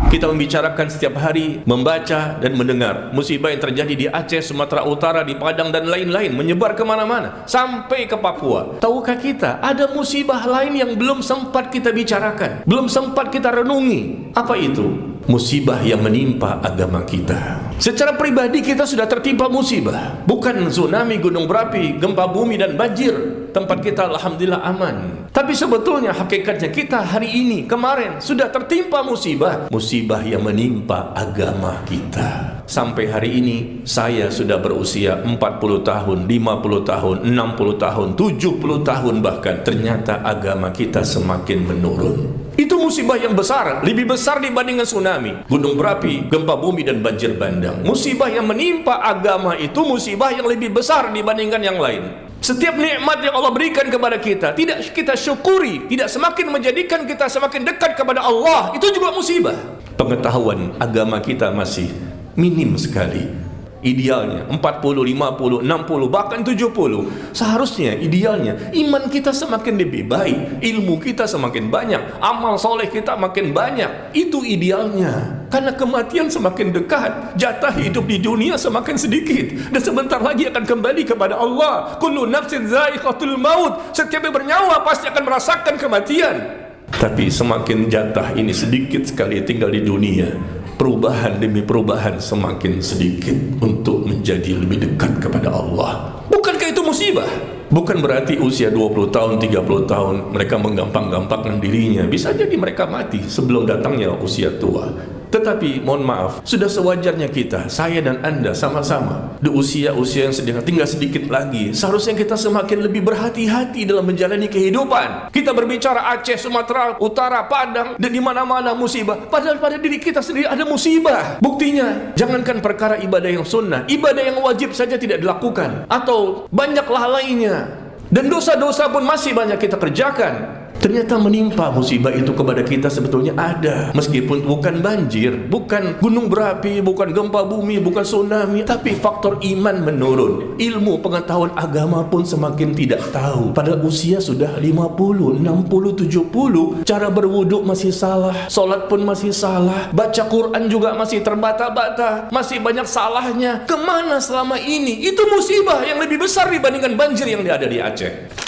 Kita membicarakan setiap hari, membaca dan mendengar musibah yang terjadi di Aceh, Sumatera Utara, di Padang dan lain-lain, menyebar kemana-mana sampai ke Papua. Tahukah kita ada musibah lain yang belum sempat kita bicarakan, belum sempat kita renungi? Apa itu? Musibah yang menimpa agama kita. Secara pribadi kita sudah tertimpa musibah, bukan tsunami, gunung berapi, gempa bumi dan banjir. Tempat kita alhamdulillah aman. Tapi sebetulnya hakikatnya kita hari ini, kemarin sudah tertimpa musibah, musibah yang menimpa agama kita. Sampai hari ini saya sudah berusia 40 tahun, 50 tahun, 60 tahun, 70 tahun bahkan, ternyata agama kita semakin menurun. Itu musibah yang besar, lebih besar dibandingkan tsunami, gunung berapi, gempa bumi dan banjir bandang. Musibah yang menimpa agama itu musibah yang lebih besar dibandingkan yang lain. Setiap nikmat yang Allah berikan kepada kita tidak kita syukuri, tidak semakin menjadikan kita semakin dekat kepada Allah, itu juga musibah. Pengetahuan agama kita masih minim sekali. Idealnya 40, 50, 60, bahkan 70. Seharusnya idealnya iman kita semakin lebih baik, ilmu kita semakin banyak, amal soleh kita makin banyak. Itu idealnya. Karena kematian semakin dekat, jatah hidup di dunia semakin sedikit, dan sebentar lagi akan kembali kepada Allah. Kullu nafsin dha'iqatul maut. Setiap yang bernyawa pasti akan merasakan kematian. Tapi semakin jatah ini sedikit sekali tinggal di dunia, perubahan demi perubahan semakin sedikit untuk menjadi lebih dekat kepada Allah. Bukankah itu musibah? Bukan berarti usia 20 tahun, 30 tahun mereka menggampang-gampangkan dirinya. Bisa jadi mereka mati sebelum datangnya usia tua. Tetapi mohon maaf, sudah sewajarnya kita, saya dan Anda sama-sama di usia-usia yang tinggal sedikit lagi. Seharusnya kita semakin lebih berhati-hati dalam menjalani kehidupan. Kita berbicara Aceh, Sumatera Utara, Padang, dan di mana-mana musibah. Padahal pada diri kita sendiri ada musibah. Buktinya, jangankan perkara ibadah yang sunnah, ibadah yang wajib saja tidak dilakukan, atau banyaklah lainnya. Dan dosa-dosa pun masih banyak kita kerjakan. Ternyata menimpa musibah itu kepada kita sebetulnya ada. Meskipun bukan banjir, bukan gunung berapi, bukan gempa bumi, bukan tsunami, tapi faktor iman menurun. Ilmu pengetahuan agama pun semakin tidak tahu. Padahal usia sudah 50, 60, 70. Cara berwuduk masih salah, sholat pun masih salah, baca Quran juga masih terbata-bata, masih banyak salahnya. Kemana selama ini? Itu musibah yang lebih besar dibandingkan banjir yang ada di Aceh.